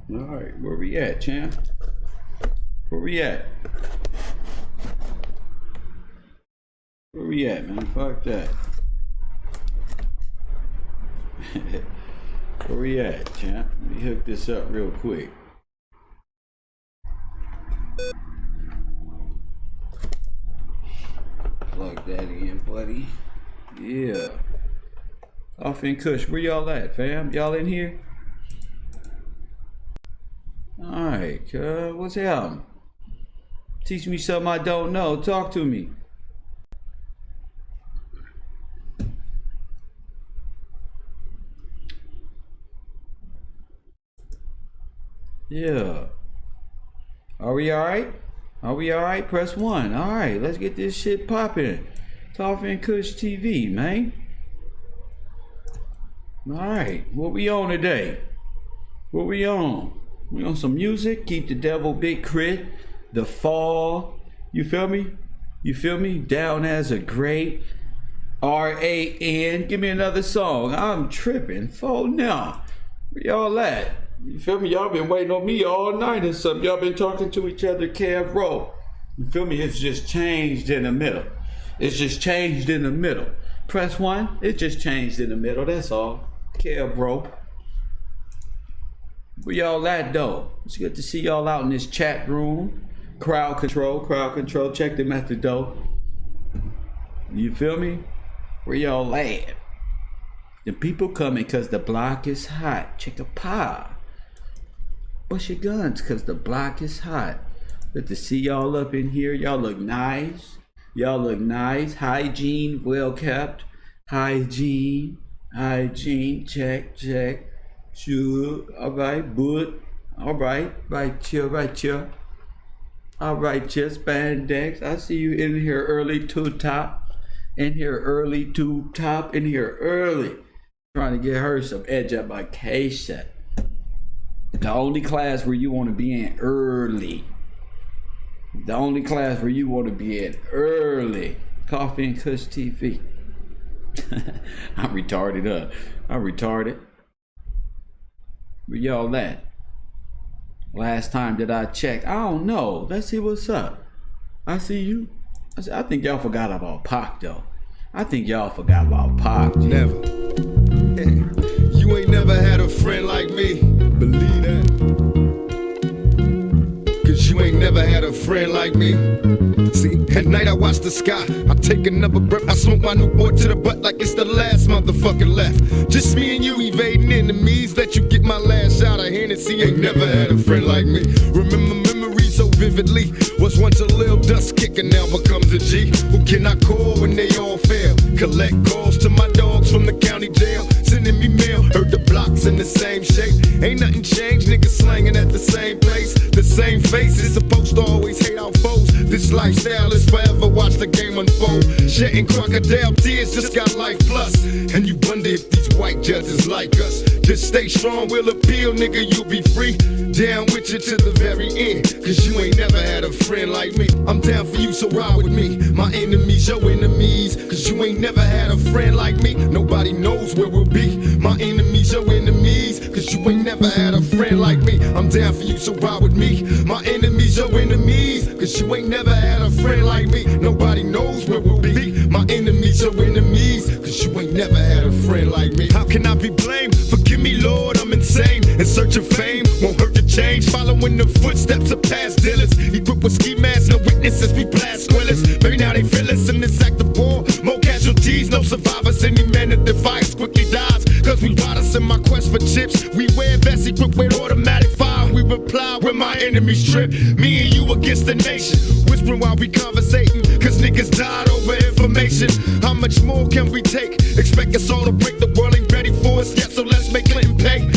Alright, where we at, champ? Where we at? Where we at, man? Fuck that. Where we at, champ? Let me hook this up real quick. Plug that in, buddy. Yeah. Off in Kush, where y'all at, fam? Y'all in here? Alright, what's happening? Teach me something I don't know. Talk to me. Yeah. Are we alright? Are we alright? Press 1. Alright, let's get this shit popping. Off in Kush TV, man. Alright, what we on today? What we on? We on some music, Keep the Devil Big Crit, The Fall, you feel me? You feel me? Down as a Great, R.A.N. Give me another song. I'm tripping. Fall now. Where y'all at? You feel me? Y'all been waiting on me all night or something. Y'all been talking to each other, Kev Roll. You feel me? It's just changed in the middle. It's just changed in the middle. Press 1. It just changed in the middle. That's all. Kev Bro. Where y'all at though? It's good to see y'all out in this chat room. Crowd control. Check them at the door. You feel me? Where y'all at? The people coming cause the block is hot. Check a pie. Bust your guns cause the block is hot. Good to see y'all up in here. Y'all look nice. Y'all look nice. Hygiene well kept. Hygiene. Check. Sure. Alright, good. Alright. Right chill. Alright, chill. Spandex. I see you in here early to top. In here early. Trying to get her some education. The only class where you want to be in early. Coffee and Kush TV. I'm retarded. Where y'all at? Last time that I checked, I don't know. Let's see what's up. I see you. I think y'all forgot about Pac though. Never. You ain't never had a friend like me. Believe that. Cause you ain't never had a friend like me. See, at night I watch the sky, I take another breath, I smoke my Newport to the butt like it's the last motherfucker left. Just me and you evading enemies, let you get my last shot of Hennessy. Ain't never had a friend like me. Remember memories so vividly. Was once a little dust kicker, now becomes a G. Who can I call when they all fail? Collect calls to my dogs from the county jail, sending me mail. Heard the blocks in the same shape. Ain't nothing changed, niggas slanging at the same place. The same faces, supposed to always hate our foes. This lifestyle is forever, watch the game unfold. Shedding crocodile tears, just got life plus. And you wonder if these white judges like us. Just stay strong, we'll appeal, nigga, you'll be free. Down with you to the very end, cause you ain't never had a friend like me. I'm down for you, so ride with me. My enemies, your enemies, cause you ain't never had a friend like me. Nobody knows where we'll be. My enemies, your enemies, cause you ain't never had a friend like me. I'm down for you, so ride with me. My enemies, your enemies, cause you ain't never had a friend like me. Nobody knows where we'll be. My enemies, your enemies, cause you ain't never had a friend like me. How can I be blamed? Forgive me, Lord, I'm insane. In search of fame, won't hurt to change. Following the footsteps of past dealers. Equipped with ski masks, no witnesses, we blast squillers. Maybe now they feel us in this act of war. More casualties, no survivors. Any man that defies quickly dies. Cause we ride us in my quest for chips. We wear vests equipped with automatic fire. We reply when my enemies trip. Me and you against the nation. Whispering while we conversating. Cause niggas died over information. How much more can we take? Expect us all to break. The world ain't ready for us yet, so let's make Clinton pay.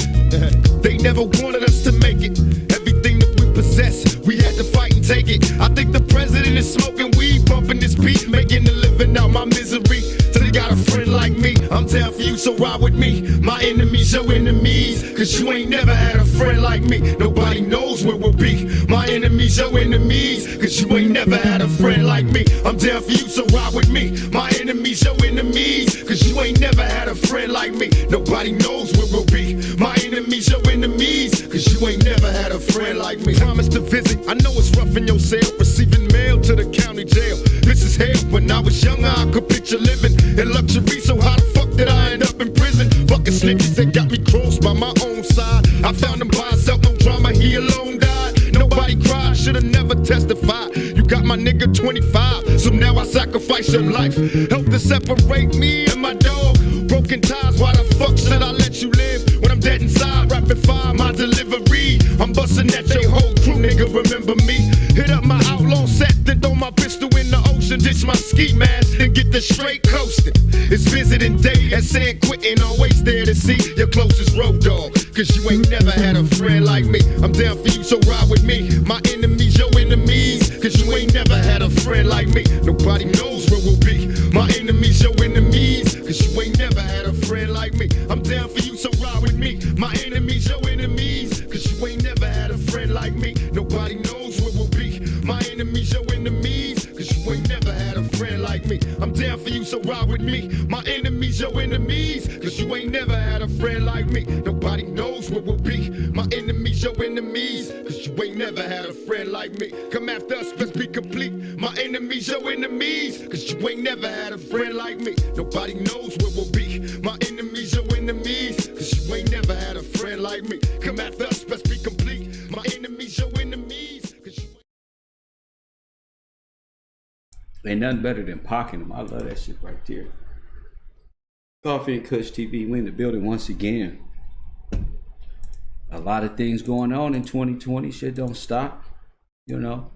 They never wanted us to make it. Everything that we possess, we had to fight and take it. I think the president is smoking weed, bumping this beat, making a living out my misery. Till he got a friend like me. I'm down for you, so ride with me. My enemies, your enemies, cause you ain't never had a friend like me. Nobody knows where we'll be. My enemies, your enemies, cause you ain't never had a friend like me. I'm down for you, so ride with me. My enemies, your enemies, cause you ain't never had a friend like me. Nobody knows where we'll be. My enemies, your enemies, cause cause you ain't never had a friend like me. Promise to visit, I know it's rough in your cell, receiving mail to the county jail. This is hell, when I was younger I could picture living in luxury, so how the fuck did I end up in prison? Fucking snitches that got me crossed by my own side. I found him by himself, no drama, he alone died. Nobody cried, should've never testified. You got my nigga 25, so now I sacrifice your life. Help to separate me and my dog. Broken ties, why the fuck should I let you live when I'm dead inside? Rapid fire my delivery, I'm busting at your whole crew, nigga, remember me? Hit up my outlaw set, then throw my pistol in the ocean. Ditch my ski mask, then get the straight coasting. It's visiting day at San Quentin, always there to see your closest road dog. Cause you ain't never had a friend like me. I'm down for you, so ride with me. My enemies, your enemies. Cause you ain't never had a friend like me. Nobody knows where we'll be. My enemies, your enemies. Cause you ain't never had a friend like me. I'm down for you, so ride with me. My enemies, your enemies. Cause you ain't never had a friend like me. Nobody knows where we'll be. My enemies, your enemies. Cause you ain't never had a friend like me. I'm down for you, so ride with me. My enemies, your enemies. Cause you ain't never had a friend like me. Nobody knows where we'll be. My enemies, your enemies. Cause you ain't never had a friend like me. Come after us, let's be complete. My enemies, your enemies. Cause you ain't never had a friend like me. Nobody knows where we'll be. My enemies, your enemies. Cause you ain't never had a friend like me. Come after us, let's be complete. My enemies, your enemies. Cause you ain't nothing better than pocketing them. I love that shit right there. Coffee and Kush TV, we in the building once again. A lot of things going on in 2020. Shit don't stop. You know,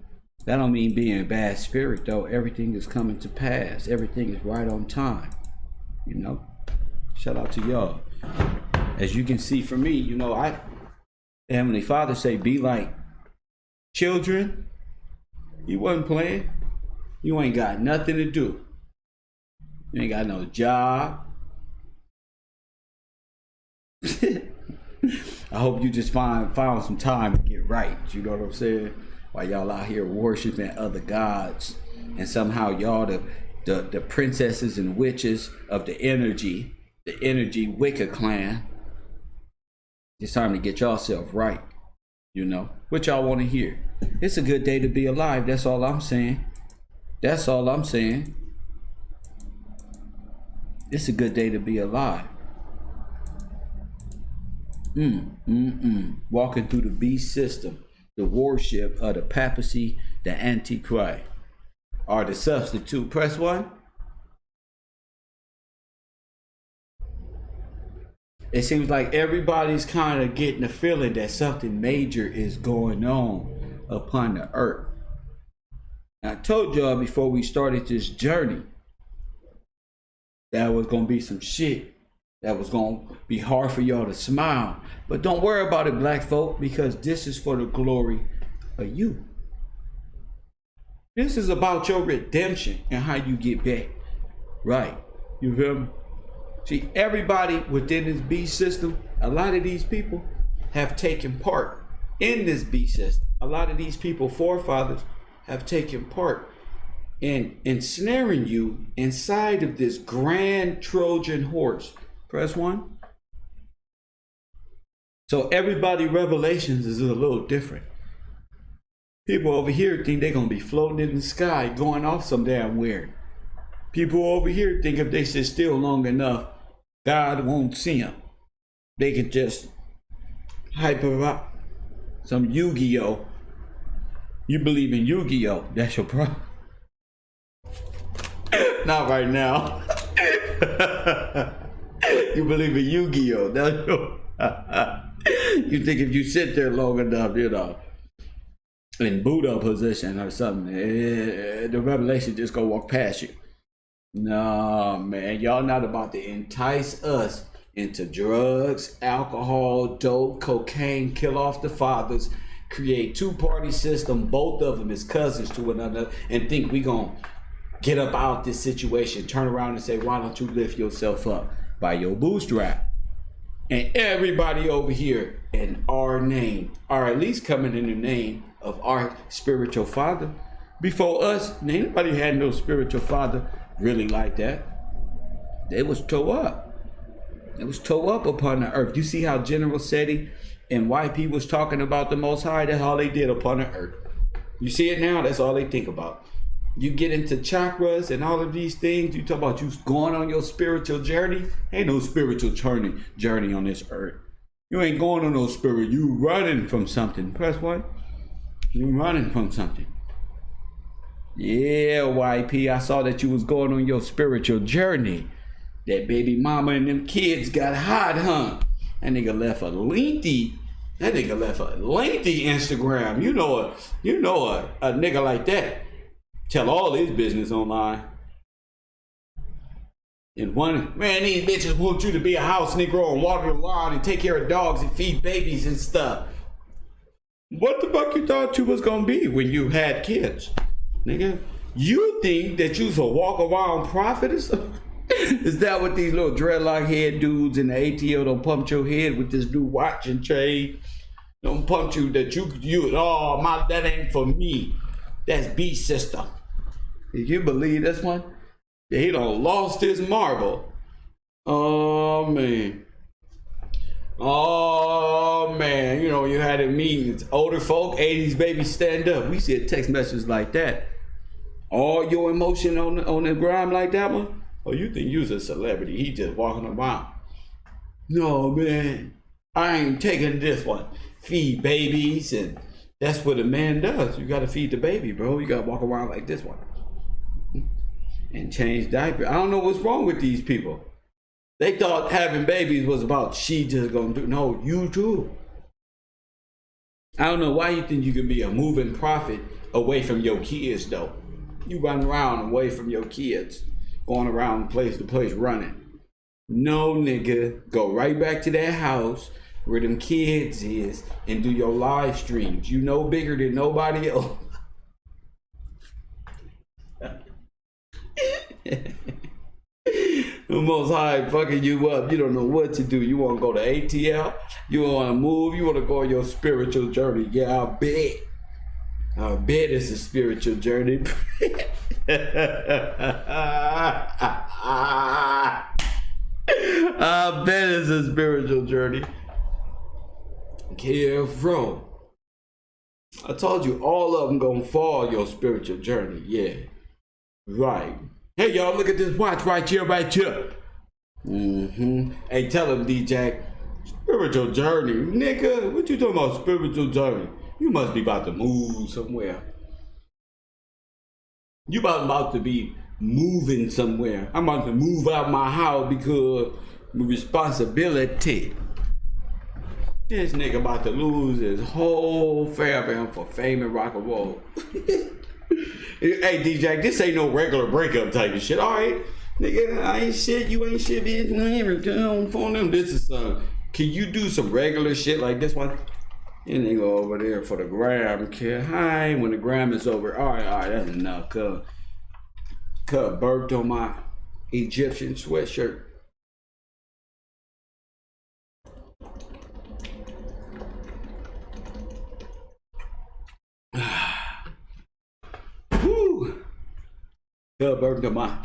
that don't mean being in bad spirit though. Everything is coming to pass. Everything is right on time. You know, shout out to y'all. As you can see from me, you know, the Heavenly Father say, be like children. He wasn't playing. You ain't got nothing to do. You ain't got no job. I hope you just found some time to get right. You know what I'm saying? While y'all out here worshiping other gods, and somehow y'all the princesses and witches of the energy Wicca clan. It's time to get yourself right. You know what y'all want to hear? It's a good day to be alive. That's all I'm saying. That's all I'm saying. It's a good day to be alive. Walking through the beast system, the worship of the Papacy, the Antichrist, or the substitute. Press 1. It seems like everybody's kind of getting the feeling that something major is going on upon the earth. I told y'all before we started this journey that was going to be some shit that was going to be hard for y'all to smile. But don't worry about it, black folk, because this is for the glory of you. This is about your redemption and how you get back. Right. You feel me? See, everybody within this beast system, a lot of these people have taken part in this beast system. A lot of these people, forefathers, have taken part in ensnaring you inside of this grand Trojan horse. Press 1. So everybody revelations is a little different. People over here think they're going to be floating in the sky, going off some damn weird. People over here think if they sit still long enough, God won't see them. They can just hype about some Yu-Gi-Oh. You believe in Yu-Gi-Oh, that's your problem. Not right now. You believe in Yu-Gi-Oh, that's your... You think if you sit there long enough, you know, in Buddha position or something, the revelation just gonna walk past you. No, man, y'all not about to entice us into drugs, alcohol, dope, cocaine, kill off the fathers, create two-party system, both of them is cousins to one another, and think we gonna get up out this situation, turn around and say, why don't you lift yourself up by your bootstrap? And everybody over here in our name, or at least coming in the name of our spiritual father. Before us, anybody had no spiritual father really like that. They was tore up. It was tore up upon the earth. You see how General Seti and YP was talking about the Most High? That's all they did upon the earth. You see it now? That's all they think about. You get into chakras and all of these things. You talk about you going on your spiritual journey. Ain't no spiritual journey on this earth. You ain't going on no spirit. You running from something. Press what? You running from something. Yeah, YP, I saw that you was going on your spiritual journey. That baby mama and them kids got hot, huh? That nigga left a lengthy Instagram. You know a nigga like that tell all his business online. And one, man, these bitches want you to be a house Negro and water the lawn and take care of dogs and feed babies and stuff. What the fuck you thought you was gonna be when you had kids? Nigga, you think that you's a walk around prophet or something? Is that what these little dreadlock head dudes in the ATL don't pump your head with this new watch and trade? Don't pump you that that ain't for me. That's B sister. Did you believe this one? Yeah, he done lost his marble. Oh man. You know, you had a meeting. It's older folk, 80s babies stand up. We see a text message like that. All your emotion on the ground like that one? Oh, you think you's a celebrity. He just walking around. No, man. I ain't taking this one. Feed babies, and that's what a man does. You gotta feed the baby, bro. You gotta walk around like this one. And change diapers. I don't know what's wrong with these people. They thought having babies was about she just gonna do. No, you too. I don't know why you think you can be a moving prophet away from your kids, though. You run around away from your kids. Going around place to place running. No, nigga, go right back to that house where them kids is and do your live streams. You know bigger than nobody else. The Most High fucking you up. You don't know what to do. You want to go to ATL? You want to move? You want to go on your spiritual journey? Yeah, I bet. I bet it's a spiritual journey. I bet it's a spiritual journey. Careful. I told you all of them gonna fall your spiritual journey. Yeah. Right. Hey y'all, look at this watch right here, right here. Hey, tell him, DJ. Spiritual journey. Nigga, what you talking about spiritual journey? You must be about to move somewhere. You about to be moving somewhere. I'm about to move out my house because of responsibility. This nigga about to lose his whole family for fame and rock and roll. Hey DJ, this ain't no regular breakup type of shit. Alright, nigga, I ain't shit, you ain't shit, bitch. Come on, them. This is some. Can you do some regular shit like this one? And they go over there for the gram, kid. Hi, when the gram is over. All right, that's enough. Cut burped on my Egyptian sweatshirt. Woo! Cut burped on my,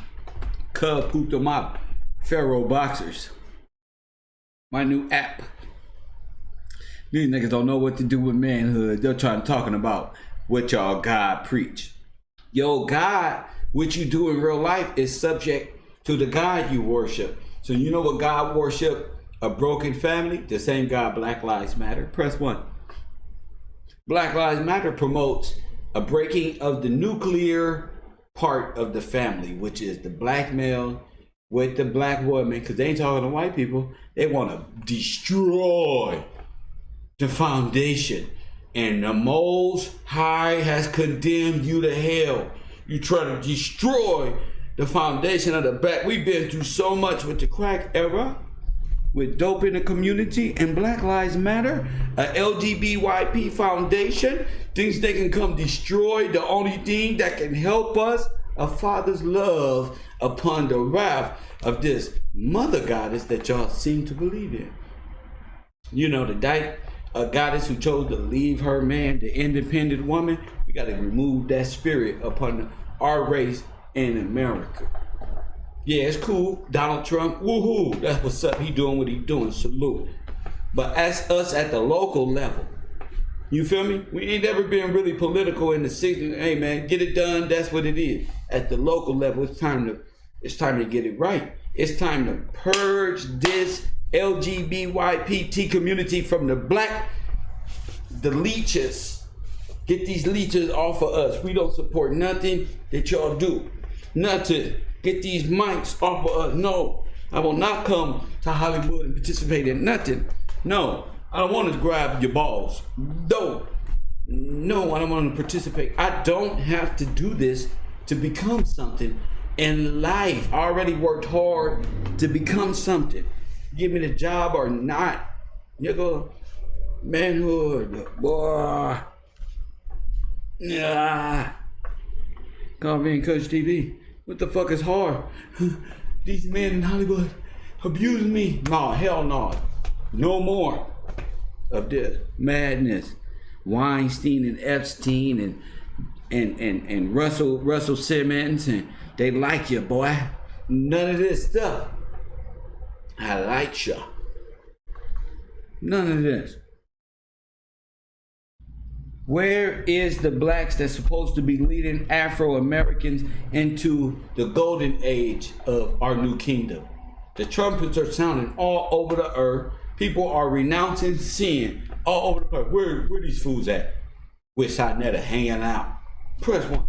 pooped on my Pharaoh boxers. My new app. These niggas don't know what to do with manhood. They're talking about what y'all God preach. Yo, God, what you do in real life is subject to the God you worship. So you know what God worship? A broken family? The same God Black Lives Matter. Press 1. Black Lives Matter promotes a breaking of the nuclear part of the family, which is the black male with the black woman, because they ain't talking to white people. They want to destroy the foundation, and the Most High has condemned you to hell. You try to destroy the foundation of the back. We've been through so much with the crack era, with dope in the community, and Black Lives Matter, a LGBTYP foundation, thinks they can come destroy the only thing that can help us, a father's love upon the wrath of this mother goddess that y'all seem to believe in. You know, a goddess who chose to leave her man, the independent woman. We got to remove that spirit upon our race in America. Yeah, it's cool. Donald Trump, woohoo. That's what's up. He doing what he doing. Salute. But as us at the local level, you feel me? We ain't never been really political in the 60s. Hey man, get it done. That's what it is. At the local level, it's time to get it right. It's time to purge this LGBTQIA community from the leeches. Get these leeches off of us. We don't support nothing that y'all do. Nothing. Get these mics off of us. No, I will not come to Hollywood and participate in nothing. No, I don't want to grab your balls. No, I don't want to participate. I don't have to do this to become something in life. I already worked hard to become something. Give me the job or not. Nigga, manhood, boy. Yeah. Call me and Coach TV. What the fuck is hard? These men in Hollywood abuse me. No, hell no. No more of this madness. Weinstein and Epstein and Russell Simmons, and they like you, boy. None of this stuff. I like you. None of this. Where is the blacks that's supposed to be leading Afro-Americans into the golden age of our new kingdom? The trumpets are sounding all over the earth. People are renouncing sin all over the place. Where these fools at? With Sarnetta hanging out. Press 1.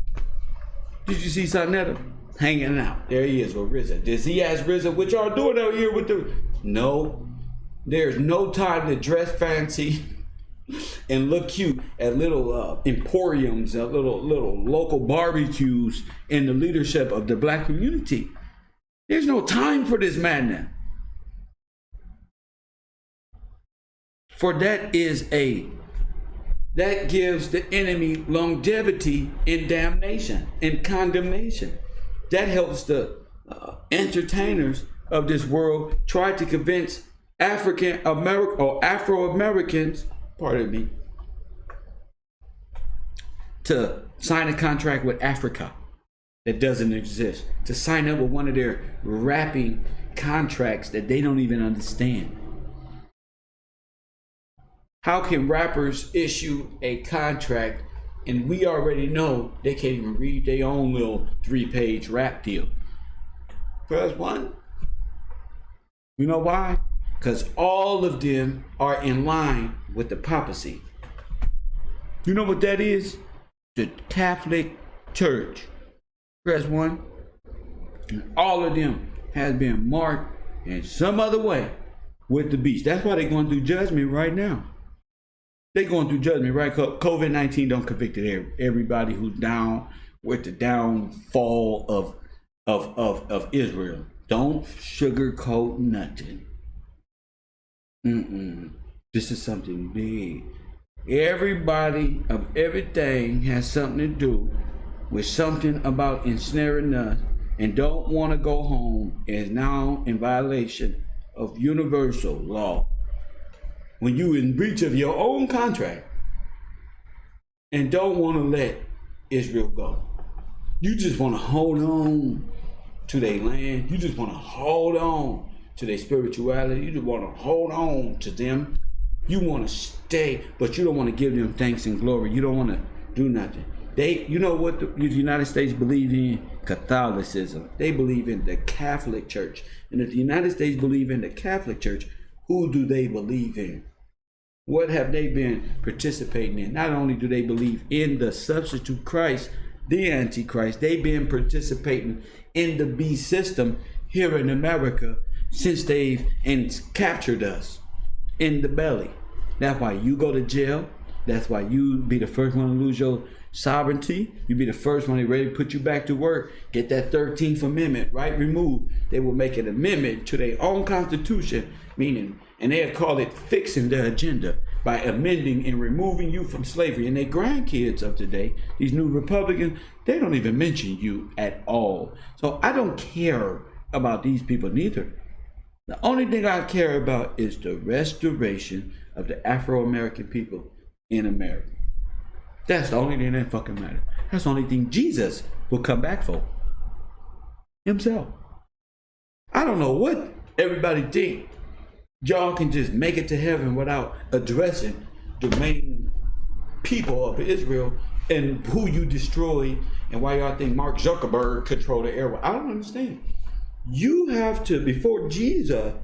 Did you see Sarnetta? Hanging out. There he is with RZA. Does he ask RZA what y'all doing out here with the... No. There's no time to dress fancy and look cute at little emporiums, at little local barbecues in the leadership of the black community. There's no time for this madness. For that gives the enemy longevity in damnation, in condemnation. That helps the entertainers of this world try to convince Afro-Americans, pardon me, to sign a contract with Africa that doesn't exist, to sign up with one of their rapping contracts that they don't even understand. How can rappers issue a contract and we already know they can't even read their own little 3-page rap deal? Press 1. You know why? Because all of them are in line with the papacy. You know what that is? The Catholic Church. Press 1. And all of them has been marked in some other way with the beast. That's why they're going through judgment right now. They're going through judgment, right? COVID-19 don't convict everybody who's down with the downfall of Israel. Don't sugarcoat nothing. This is something big. Everybody of everything has something to do with something about ensnaring us, and don't want to go home is now in violation of universal law. When you in breach of your own contract and don't want to let Israel go. You just want to hold on to their land. You just want to hold on to their spirituality. You just want to hold on to them. You want to stay, but you don't want to give them thanks and glory. You don't want to do nothing. You know what the United States believe in? Catholicism. They believe in the Catholic Church. And if the United States believe in the Catholic Church, who do they believe in? What have they been participating in? Not only do they believe in the substitute Christ, the Antichrist, they've been participating in the beast system here in America since they've captured us in the belly. That's why you go to jail. That's why you be the first one to lose your sovereignty. You be the first one ready to put you back to work. Get that 13th Amendment, right, removed. They will make an amendment to their own constitution, meaning, and they'll call it fixing the agenda by amending and removing you from slavery. And their grandkids of today, these new Republicans, they don't even mention you at all. So I don't care about these people neither. The only thing I care about is the restoration of the Afro-American people in America. That's the only thing that fucking matters. That's the only thing Jesus will come back for. Himself. I don't know what everybody think. Y'all can just make it to heaven without addressing the main people of Israel and who you destroy and why y'all think Mark Zuckerberg control the airway. I don't understand. You have to, before Jesus,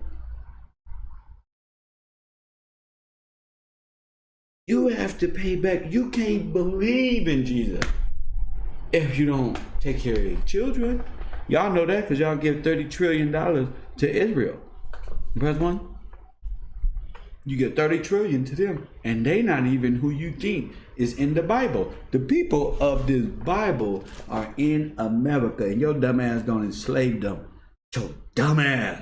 you have to pay back. You can't believe in Jesus if you don't take care of your children. Y'all know that because y'all give $30 trillion to Israel. Press one. You get 30 trillion to them, and they not even who you think is in the Bible. The people of this Bible are in America, and your dumb ass don't enslave them. Your dumb ass.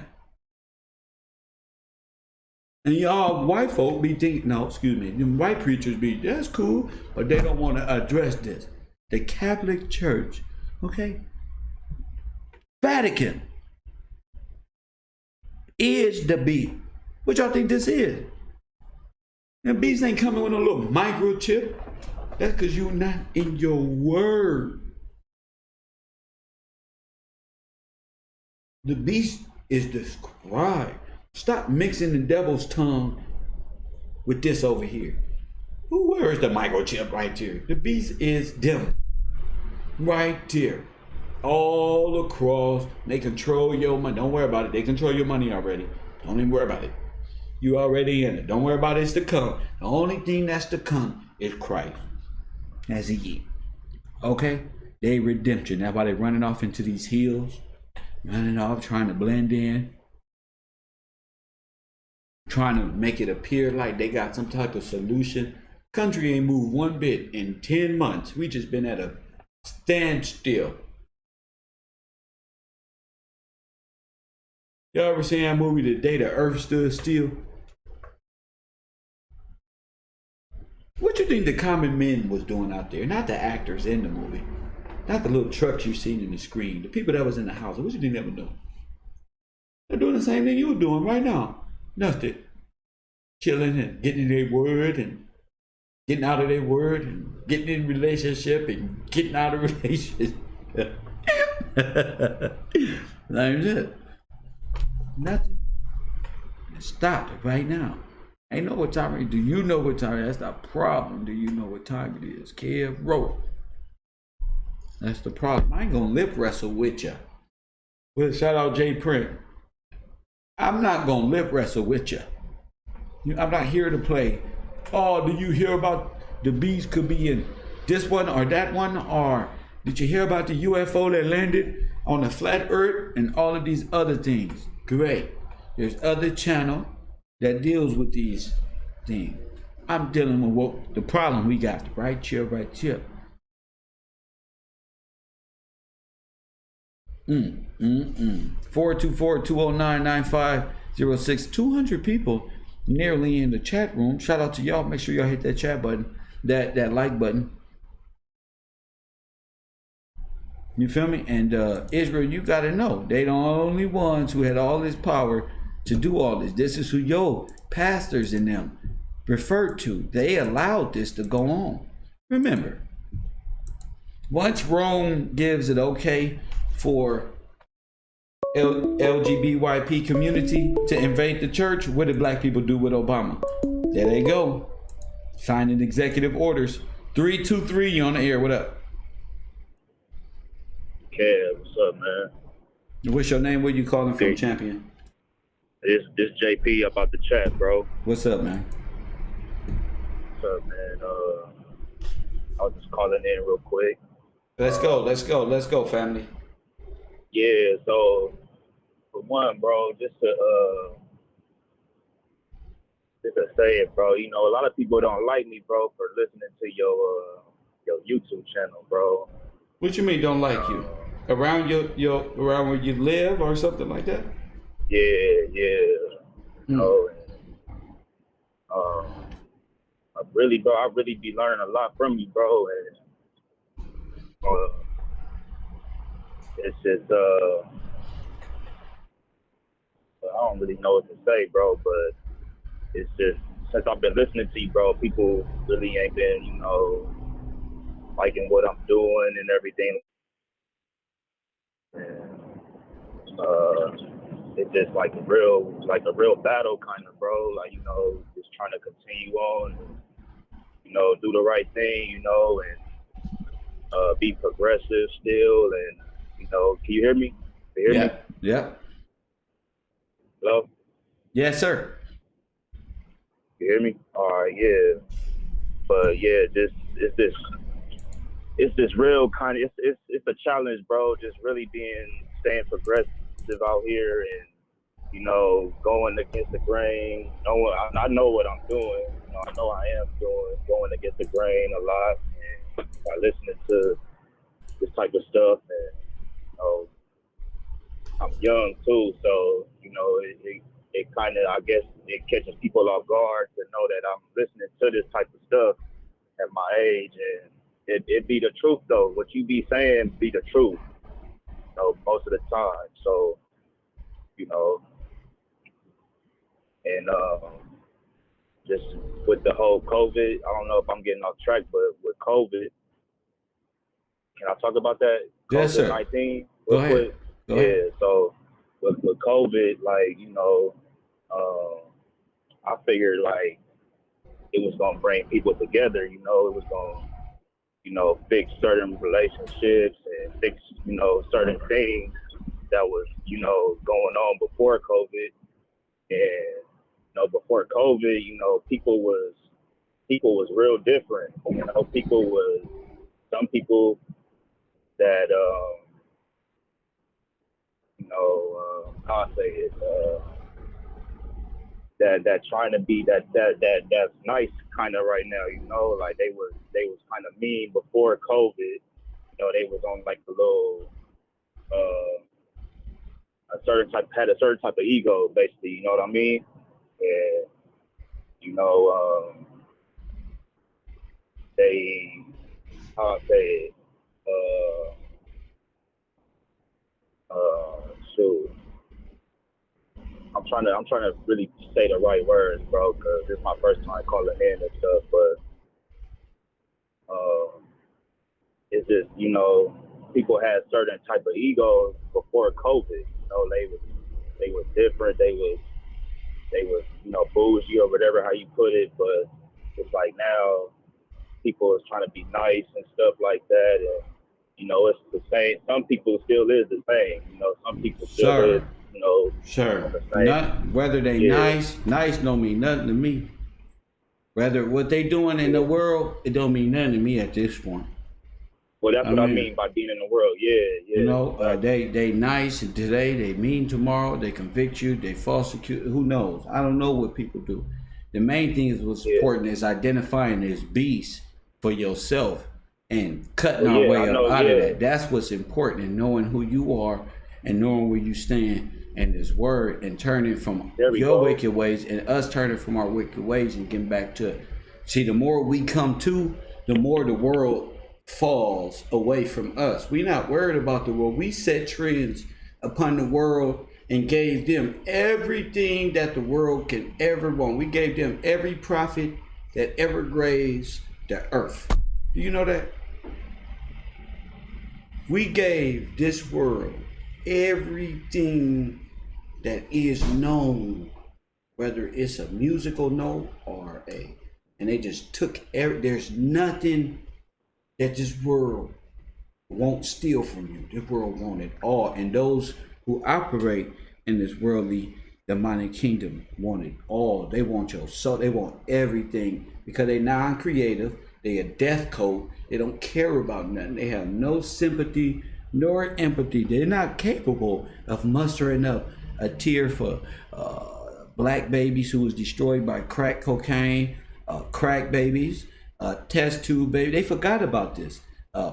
And y'all white folk be thinking, no, excuse me, them white preachers be, that's cool, but they don't want to address this. The Catholic Church, okay? Vatican is the beast. What y'all think this is? That beast ain't coming with a little microchip. That's because you're not in your word. The beast is described. Stop mixing the devil's tongue with this over here. Where is the microchip right here? The beast is them. Right there. All across. They control your money. Don't worry about it. They control your money already. Don't even worry about it. You already in it. Don't worry about it. It's to come. The only thing that's to come is Christ. As he is. Okay? They redemption. That's why they running off into these hills. Running off, trying to blend in. Trying to make it appear like they got some type of solution. Country ain't moved one bit in 10 months. We just been at a standstill. Y'all ever seen that movie, The Day the Earth Stood Still? What you think the common men was doing out there? Not the actors in the movie. Not the little trucks you seen in the screen. The people that was in the house. What you think they were doing? They're doing the same thing you're doing right now. Nothing. Chilling and getting in their word and getting out of their word and getting in relationship and getting out of relationship. That's it. Nothing. Stop it right now. Ain't know what time it is. Do you know what time it is? That's the problem. Do you know what time it is? Kev wrote. That's the problem. I ain't gonna lip wrestle with you. Well, shout out Jay Print. I'm not gonna lip wrestle with you. I'm not here to play. Oh, do you hear about the beast could be in this one or that one? Or did you hear about the UFO that landed on the flat earth and all of these other things? Great. There's other channel that deals with these things. I'm dealing with what the problem we got. Right here, right here. 424-209-9506. 200 people nearly in the chat room. Shout out to y'all. Make sure y'all hit that chat button, that like button. You feel me? And Israel, you gotta know, they the only ones who had all this power to do all this. This is who your pastors and them referred to. They allowed this to go on. Remember, once Rome gives it okay for LGBTQ community to invade the church, what did black people do with Obama? There they go. Signing executive orders. 323, you on the air. What up? Kev, what's up, man? What's your name? Where you calling from, champion? This JP about the chat, bro. What's up, man? What's up, man? I was just calling in real quick. Let's go, family. Yeah, so for one, bro, just to say it, bro. You know, a lot of people don't like me, bro, for listening to your YouTube channel, bro. What you mean don't like you? Around your around where you live or something like that? Yeah. You know, I really be learning a lot from you, bro. And it's just I don't really know what to say, bro, but it's just since I've been listening to you, bro, people really ain't been, you know, liking what I'm doing and everything. And, it's just like a real battle kind of, bro. Like, you know, just trying to continue on, and, you know, do the right thing, you know, and be progressive still. And, you know, can you hear me? Can you hear me? Yeah. Yeah. Hello? Yes, sir. You hear me? All right, yeah. But yeah, it's this real kind of, it's a challenge, bro. Just really staying progressive out here, and, you know, going against the grain. I know what I'm doing. You know, I know I am going against the grain a lot, and by listening to this type of stuff, and, you know, I'm young too, so, you know, it kind of, I guess, it catches people off guard to know that I'm listening to this type of stuff at my age, and it be the truth though. What you be saying be the truth, you know, most of the time. So, you know, and just with the whole COVID, I don't know if I'm getting off track, but with COVID, can I talk about that? Yes, sir. COVID-19 Go real ahead. quick? Go Yeah. ahead. So with COVID, like, you know, I figured like it was gonna bring people together. You know, it was gonna, you know, fix certain relationships and fix, you know, certain things that was, you know, going on before COVID. And, you know, before COVID, you know, people was real different. You know, some people that, you know, how I say it, that trying to be that's nice kind of right now, you know, like they was kind of mean before COVID. You know, they was on like a little, had a certain type of ego, basically. You know what I mean? And, you know, they, how I say it, shoot. I'm trying to really say the right words, bro, because this is my first time calling in and stuff. But it's just, you know, people had certain type of egos before COVID. You know, they was different. They was, you know, bougie or whatever how you put it. But it's like now people is trying to be nice and stuff like that, and, you know, it's the same. Some people still is the same. You know, some people still is, Sir. you know, Sure. the same. Not whether they Yeah. nice don't mean nothing to me. Whether what they doing in the world, it don't mean nothing to me at this point. Well, that's I what I mean, mean by being in the world. Yeah, you yeah. know, Exactly. they nice today, they mean tomorrow, they convict you, they falsify. Who knows? I don't know what people do. The main thing is what's Yeah. important is identifying this beast for yourself and cutting Well, our yeah, way I up know. out of Yeah. that. That's what's important, and knowing who you are and knowing where you stand and this word and turning from There we your go. wicked ways and us turning from our wicked ways and getting back to it. See, the more we come to, the more the world falls away from us. We're not worried about the world. We set trends upon the world and gave them everything that the world can ever want. We gave them every prophet that ever grazed the earth. Do you know that? We gave this world everything that is known, whether it's a musical note or and they just took there's nothing that this world won't steal from you. This world want it all. And those who operate in this worldly demonic kingdom want it all. They want your soul. They want everything because they non-creative. They a death coat. They don't care about nothing. They have no sympathy nor empathy. They're not capable of mustering up a tear for black babies who was destroyed by crack cocaine, crack babies, test tube babies. They forgot about this.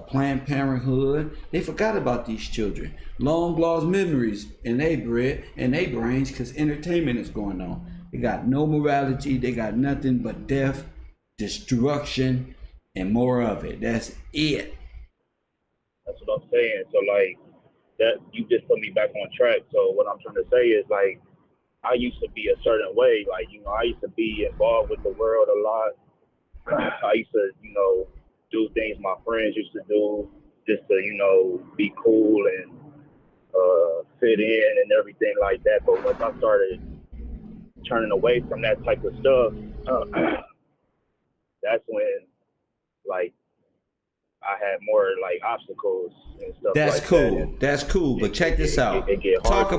Planned Parenthood. They forgot about these children. Long lost memories in their brains because entertainment is going on. They got no morality. They got nothing but death, destruction, and more of it. That's it. That's what I'm saying. So like that, you just put me back on track. So what I'm trying to say is like I used to be a certain way. Like, you know, I used to be involved with the world a lot. I used to, you know, do things my friends used to do just to, you know, be cool and fit in and everything like that. But once I started turning away from that type of stuff, that's when like I had more like obstacles and stuff. That's like cool. that. That's cool. But check this out. Talk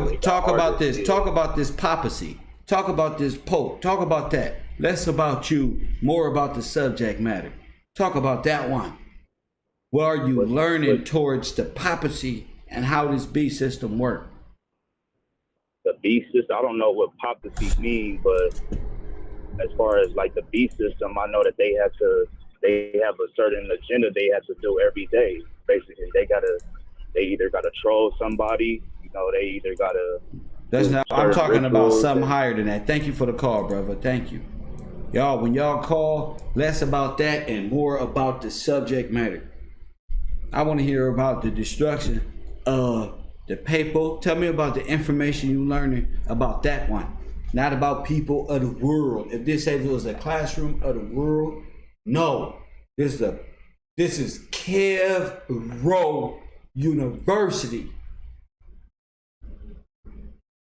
about this. Talk about this papacy. Talk about this pope. Talk about that. Less about you, more about the subject matter. Talk about that one. What are you learning towards the papacy and how this beast system works? The beast system, I don't know what papacy means, but as far as like the beast system, I know that they have a certain agenda they have to do every day. Basically, they either gotta troll somebody, you know, they either gotta. That's not. I'm talking about something higher than that. Thank you for the call, brother. Thank you, y'all. When y'all call, less about that and more about the subject matter. I want to hear about the destruction of the people. Tell me about the information you're learning about that one. Not about people of the world. If this was a classroom of the world, no. This is Kev Rowe University.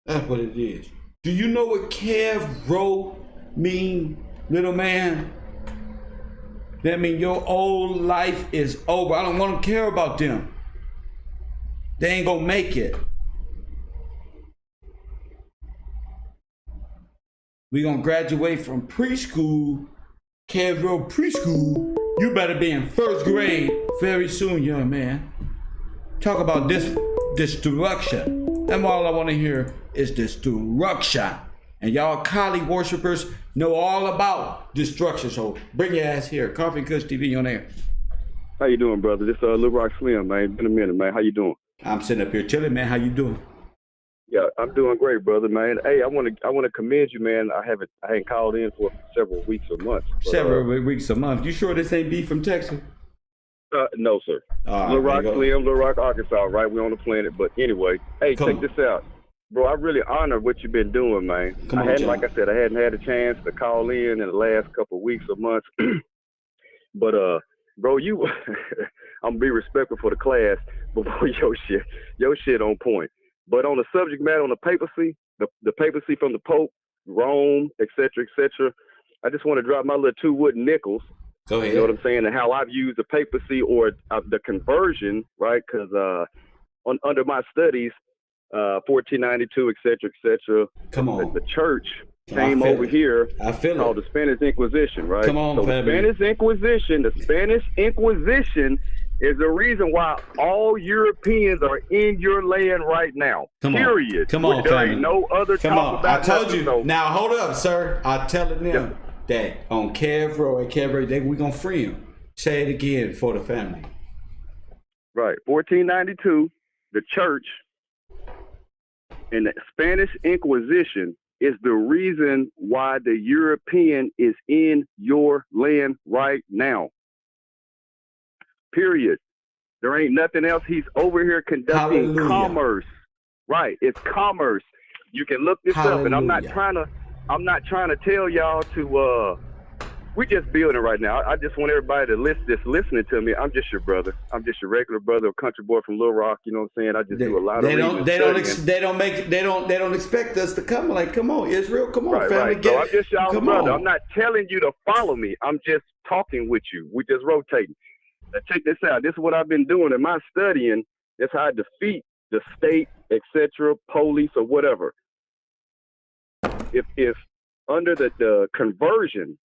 That's what it is. Do you know what Kev Rowe mean, little man? That means your old life is over. I don't want to care about them. They ain't gonna make it. We gonna graduate from preschool, Kev Rowe preschool. You better be in first grade very soon, young man. Talk about this destruction. That's all I want to hear is destruction. And y'all Kali worshipers know all about destruction. So bring your ass here. Coffee and Kush TV on air. How you doing, brother? This Lil Rock Slim, man. Been a minute, man. How you doing? I'm sitting up here chilling, man. How you doing? Yeah, I'm doing great, brother, man. Hey, I want to commend you, man. I hadn't called in for several weeks or months. But, several weeks or months. You sure this ain't beef from Texas? No, sir. Lil Rock Slim, Lil Rock, Arkansas, right? We're on the planet. But anyway, hey, check this out. Bro, I really honor what you've been doing, man. Like I said, I hadn't had a chance to call in the last couple of weeks or months. But, bro, I'm gonna be respectful for the class before your shit on point. But on the subject matter, on the papacy, the papacy from the Pope, Rome, et cetera, I just want to drop my little 2 wooden nickels. Go ahead. You know what I'm saying? And how I've used the papacy or the conversion, right? Because under my studies, 1492, et cetera. Come on. The church came over here called the Spanish Inquisition, right? Come on, so the Spanish Inquisition is the reason why all Europeans are in your land right now. Period. Come on, there ain't no other talk about I told you. So. Now, hold up, sir. I'm telling them that on Kev Rowe, we're going to free him. Say it again for the family. Right. 1492, the church and the Spanish Inquisition is the reason why the European is in your land right now. Period. There ain't nothing else. He's over here conducting commerce. Right. It's commerce. You can look this up, and I'm not trying to tell y'all to we're just building right now. I just want everybody to listening to me. I'm just your brother. I'm just your regular brother, a country boy from Little Rock. You know what I'm saying? I just do a lot of reading. They don't expect us to come. Like, come on, Israel, come on, family. Right. So I'm just y'all brother. I'm not telling you to follow me. I'm just talking with you. We're just rotating. Now check this out. This is what I've been doing in my studying. That's how I defeat the state, etc., police, or whatever. If under the conversion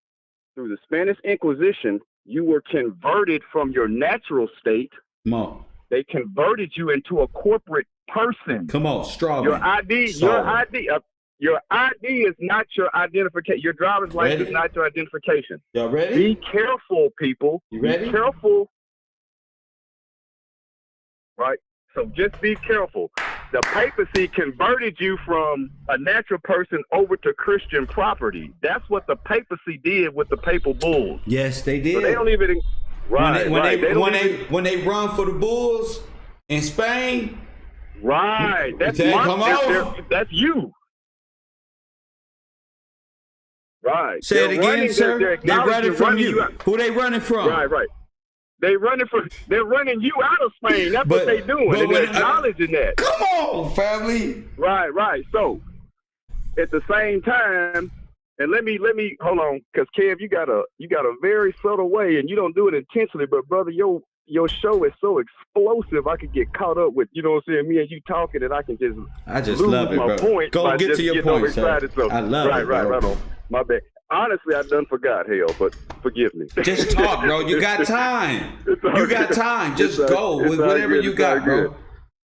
through the Spanish Inquisition, you were converted from your natural state. Come on. They converted you into a corporate person. Come on, strong. Your ID is not your identification. Your driver's license is not your identification. Y'all ready? Be careful, people. You ready? Be careful. Right? So just be careful. The papacy converted you from a natural person over to Christian property. That's what the papacy did with the papal bulls. Yes, they did. So they don't even when they run for the bulls in Spain. Right. That's you. Right. Say it again, sir. They're running from you. Who they running from? Right. They're running you out of Spain. That's what they doing. And they're acknowledging that. Come on, family. Right. So at the same time, and let me hold on, because Kev, you got a very subtle way, and you don't do it intentionally, but brother, your show is so explosive. I could get caught up with, you know what I'm saying, me and you talking, and I just lose love it, my bro. point. Go get to your point, sir. So, I love it, bro. Right on. My bad. Honestly, I done forgot, hell, but forgive me. Just talk, bro. You got time. You got time. Just go with whatever you got, bro.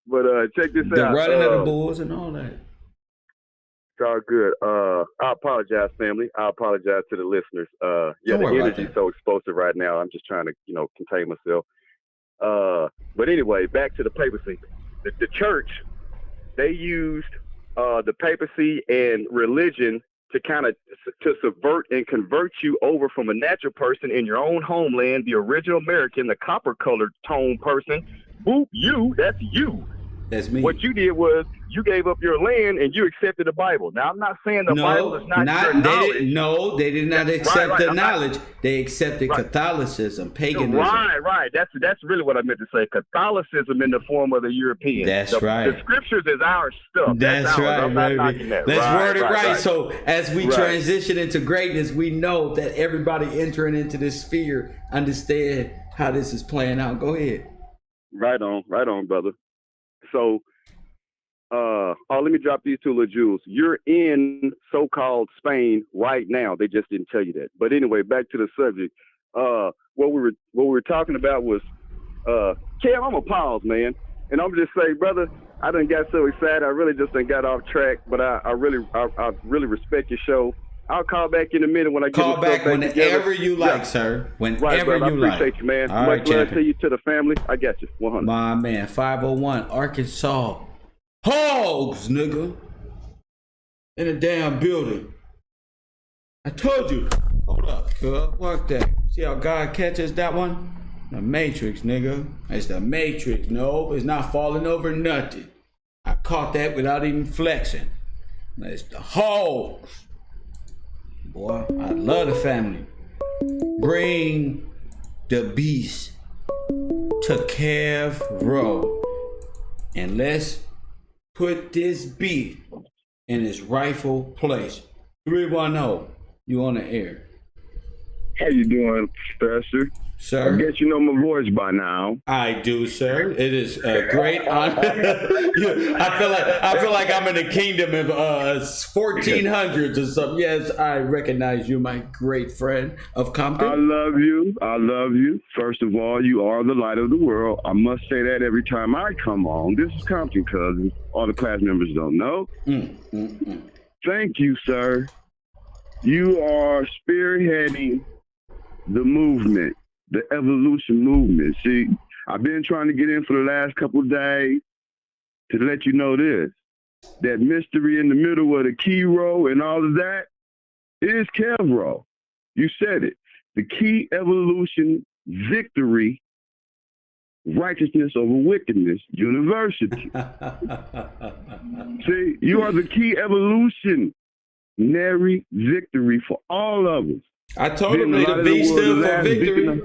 But check this out. The running of the bulls and all that. It's all good. I apologize, family. I apologize to the listeners. The energy is so explosive right now. I'm just trying to, contain myself. But anyway, back to the papacy. The church, they used the papacy and religion to subvert and convert you over from a natural person in your own homeland, the original American, the copper-colored tone person. Boop, that's you. That's me. What you did was you gave up your land and you accepted the Bible. Now, I'm not saying the Bible is not your knowledge. They did not accept the knowledge. They accepted Catholicism, paganism. Right. That's really what I meant to say. Catholicism in the form of the European. That's right. The scriptures is our stuff. That's right, I'm not knocking that. Let's word it right. So as we transition into greatness, we know that everybody entering into this sphere understand how this is playing out. Go ahead. Right on, brother. So, let me drop these two little jewels. You're in so-called Spain right now. They just didn't tell you that. But anyway, back to the subject. What we were talking about was, Kev, I'm a pause, man. And I'm just saying, brother, I done got so excited. I really just done got off track. But I really respect your show. I'll call back in a minute when I call back whenever you like, sir. Whenever you like. I appreciate you, man. All right, love to you, to the family. I got you. 100. My man, 501 Arkansas. Hogs, nigga. In a damn building. I told you. Hold up, cuz. Work that. See how God catches that one? The Matrix, nigga. It's the Matrix. No, it's not falling over nothing. I caught that without even flexing. It's the hogs. Boy, I love the family. Bring the beast to Kev Row. And let's put this beast in its rightful place. 310, you on the air. How you doing, Professor? Sir? I guess you know my voice by now. I do, sir. It is a great honor. I feel like I'm in the kingdom of 1400s or something. Yes, I recognize you, my great friend of Compton. I love you. First of all, you are the light of the world. I must say that every time I come on. This is Compton, cousins. All the class members don't know. Thank you, sir. You are spearheading the movement. The evolution movement. See, I've been trying to get in for the last couple of days to let you know this. That mystery in the middle of the key row and all of that is Kevro. You said it. The key evolution victory, righteousness over wickedness, university. See, you are the key evolutionary victory for all of us. I told him the V stood for victory.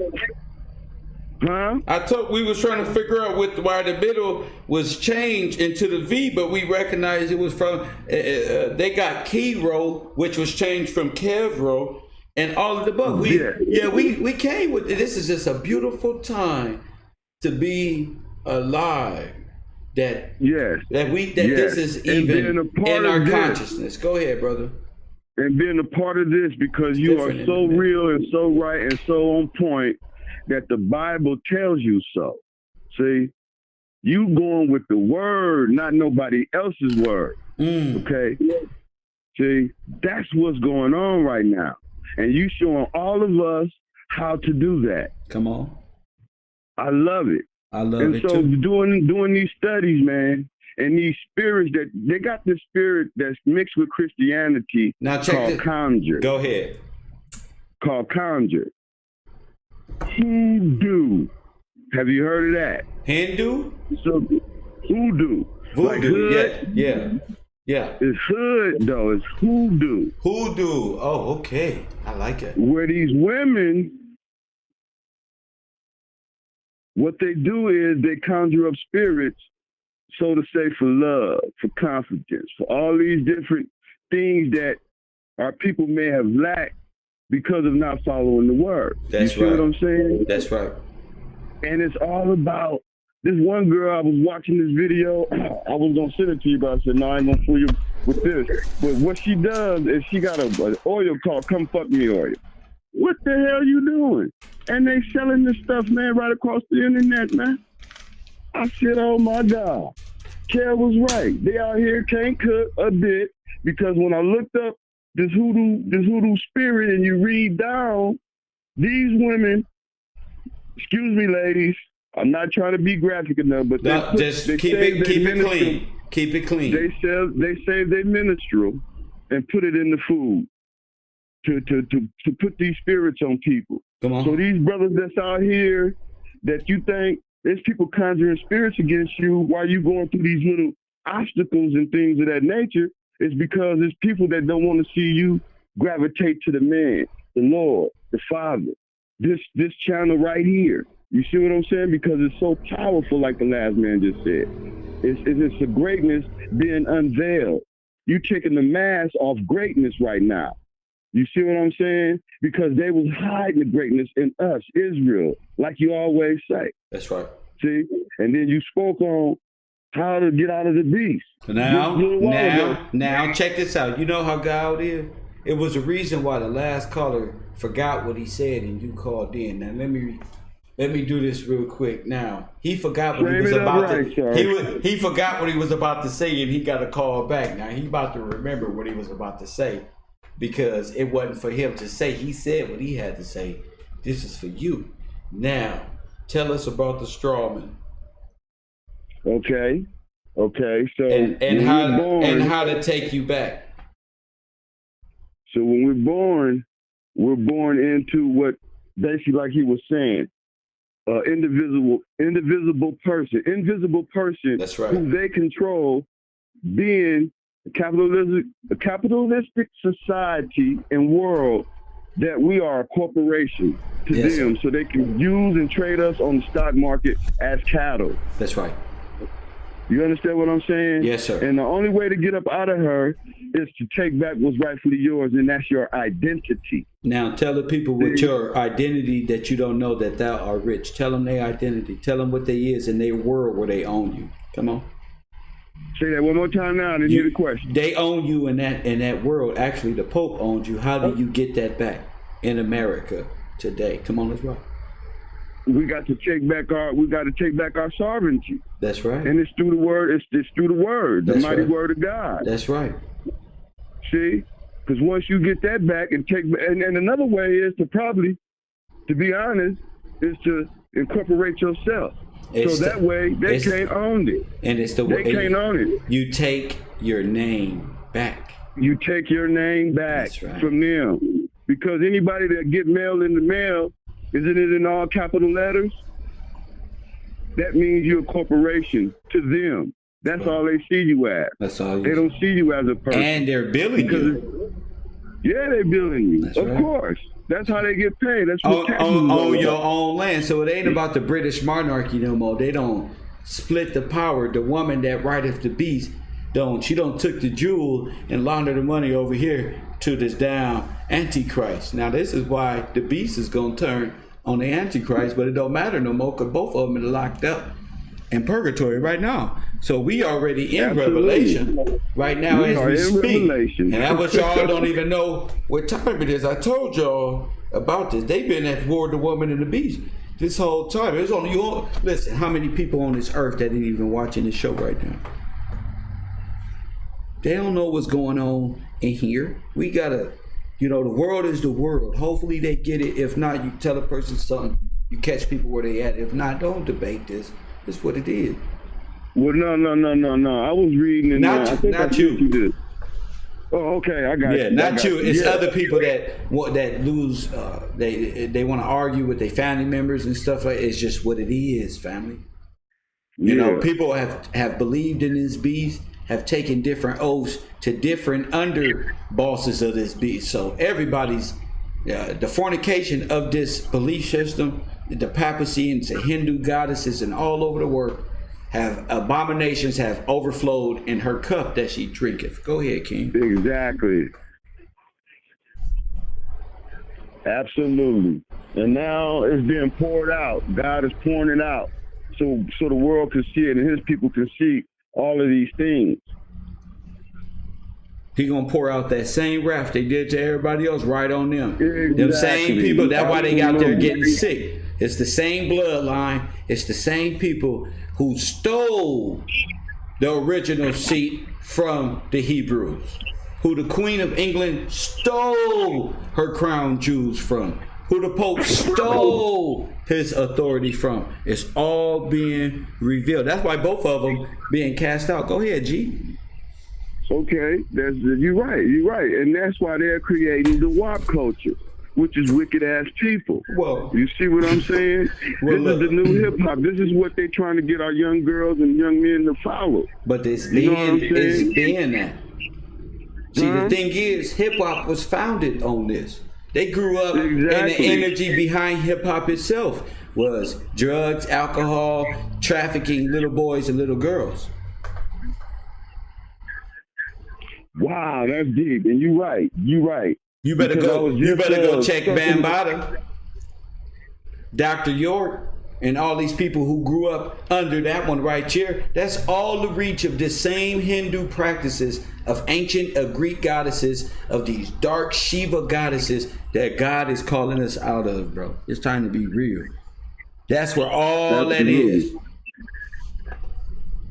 Huh? I told we was trying to figure out why the middle was changed into the V, but we recognized it was from they got Key Row, which was changed from Kev Row, and all of the above. We came with this. Is just a beautiful time to be alive. This is even in our consciousness. Go ahead, brother. And being a part of this because you are so real and so right and so on point that the Bible tells you so. See, you going with the word, not nobody else's word. Okay? See, that's what's going on right now. And you showing all of us how to do that. Come on. I love it. I love it so too. doing these studies, man, and these spirits that they got this spirit that's mixed with Christianity called conjure. Go ahead. Called conjure. Hoodoo. Have you heard of that? Hindu? So hoodoo. Voodoo. Like hood. Yeah. It's hood though. It's hoodoo. Hoodoo. Oh, okay. I like it. Where these women what they do is they conjure up spirits, so to say, for love, for confidence, for all these different things that our people may have lacked because of not following the word. That's you see what I'm saying? That's right. And it's all about this one girl. I was watching this video. I was gonna send it to you, but I said, no, I ain't gonna fool you with this. But what she does is she got an oil called Come Fuck Me Oil. What the hell you doing? And they selling this stuff, man, right across the internet, man. I said, oh my God. Kel was right. They out here can't cook a bit, because when I looked up this hoodoo spirit and you read down, these women, excuse me, ladies, I'm not trying to be graphic enough, but just keep it clean. Keep it clean. They save their minstrel and put it in the food to put these spirits on people. Come on. So these brothers that's out here that you think there's people conjuring spirits against you while you going through these little obstacles and things of that nature, is because there's people that don't want to see you gravitate to the man, the Lord, the Father. This channel right here. You see what I'm saying? Because it's so powerful, like the last man just said. It's a greatness being unveiled. You taking the mask off greatness right now. You see what I'm saying? Because they was hiding the greatness in us, Israel, like you always say. That's right. See? And then you spoke on how to get out of the beast. Now, check this out. You know how God is? It was a reason why the last caller forgot what he said and you called in. Now, let me do this real quick. Now, he forgot what he was about to. He forgot what he was about to say, and he got a call back. Now he about to remember what he was about to say, because it wasn't for him to say. He said what he had to say. This is for you. Now, tell us about the strawman. Okay. So and how to take you back. So when we're born into what basically, like he was saying, invisible person. That's right. Who they control, being a capitalistic society and world, that we are a corporation to them, so they can use and trade us on the stock market as cattle. That's right. You understand what I'm saying? Yes, sir. And the only way to get up out of her is to take back what's rightfully yours, and that's your identity. Now, tell the people with your identity that you don't know that thou art rich. Tell them their identity. Tell them what they is in their world where they own you. Come on. Say that one more time now. I didn't hear the question. They own you in that world. Actually, the Pope owns you. How do you get that back in America today? Come on, let's rock. We got to take back our sovereignty. That's right. And it's through the word. It's through the word, the mighty word of God. That's right. See, because once you get that back and and another way is to be honest, is to incorporate yourself. So that way they can't own it. And it's they can't own it. You take your name back. You take your name back from them. Because anybody that get mail in the mail, isn't it in all capital letters? That means you're a corporation to them. That's all they see you as. That's all. They don't see you as a person. And they're billing you. Yeah, they're billing you. That's of course. That's how they get paid. That's what on your own land. So it ain't about the British monarchy no more. They don't split the power. The woman that rideth the beast she don't took the jewel and laundered the money over here to this down Antichrist. Now this is why the beast is gonna turn on the Antichrist, but it don't matter no more because both of them are locked up in purgatory right now. So we already in Revelation right now as we speak. And that was y'all don't even know what time it is. I told y'all about this. They've been at war, the woman and the beast, this whole time. It's only listen, how many people on this earth that ain't even watching this show right now? They don't know what's going on in here. We gotta, the world is the world. Hopefully they get it. If not, you tell a person something. You catch people where they at. If not, don't debate this. It's what it is. Well, no. I was reading and not you. Oh, okay, I got you. Yeah, not you. It's other people that lose. They want to argue with their family members and stuff like. It's just what it is, family. People have believed in this beast, have taken different oaths to different under bosses of this beast. So everybody's the fornication of this belief system the Papacy and the Hindu goddesses and all over the world have abominations have overflowed in her cup that she drinketh. Go ahead, King. Exactly. Absolutely. And now it's being poured out. God is pouring it out so the world can see it and his people can see all of these things. He gonna pour out that same wrath they did to everybody else right on them. Exactly. Them same people, that's why they got there getting sick. It's the same bloodline. It's the same people who stole the original seat from the Hebrews, who the Queen of England stole her crown jewels from, who the Pope stole his authority from. It's all being revealed. That's why both of them being cast out. Go ahead, G. Okay, you're right. And that's why they're creating the WAP culture, which is wicked ass people. Well, you see what I'm saying? This is the new hip hop. This is what they're trying to get our young girls and young men to follow. But it's being that. See, the thing is, hip hop was founded on this. They grew up, and the energy behind hip hop itself was drugs, alcohol, trafficking little boys and little girls. Wow, that's deep, and you're right. You better go check Bambaataa, Dr. York, and all these people who grew up under that one right here. That's all the reach of the same Hindu practices of ancient Greek goddesses, of these dark Shiva goddesses that God is calling us out of, bro. It's time to be real. That's where all that is.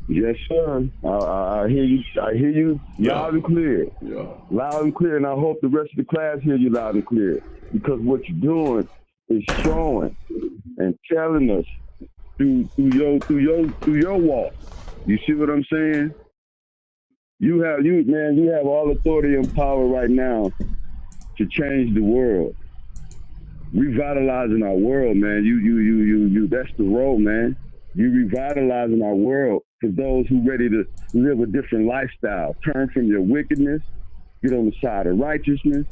Yes, sir. I hear you loud and clear. Yeah. Loud and clear, and I hope the rest of the class hear you loud and clear. Because what you're doing is showing and telling us through your walk. You see what I'm saying? You have all authority and power right now to change the world. Revitalizing our world, man. You that's the role, man. You revitalizing our world for those who ready to live a different lifestyle. Turn from your wickedness, get on the side of righteousness,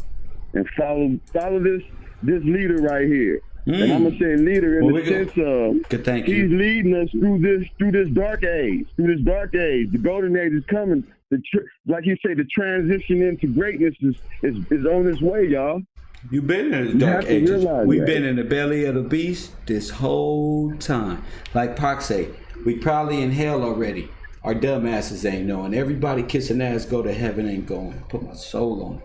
and follow this leader right here. And I'm gonna say leader in the sense of he's leading us through this dark age. The golden age is coming. Like you say, the transition into greatness is on its way, y'all. You've been in the dark ages. We've been in the belly of the beast this whole time. Like Pac say, we probably in hell already. Our dumb asses ain't knowing. Everybody kissing ass go to heaven ain't going. Put my soul on it.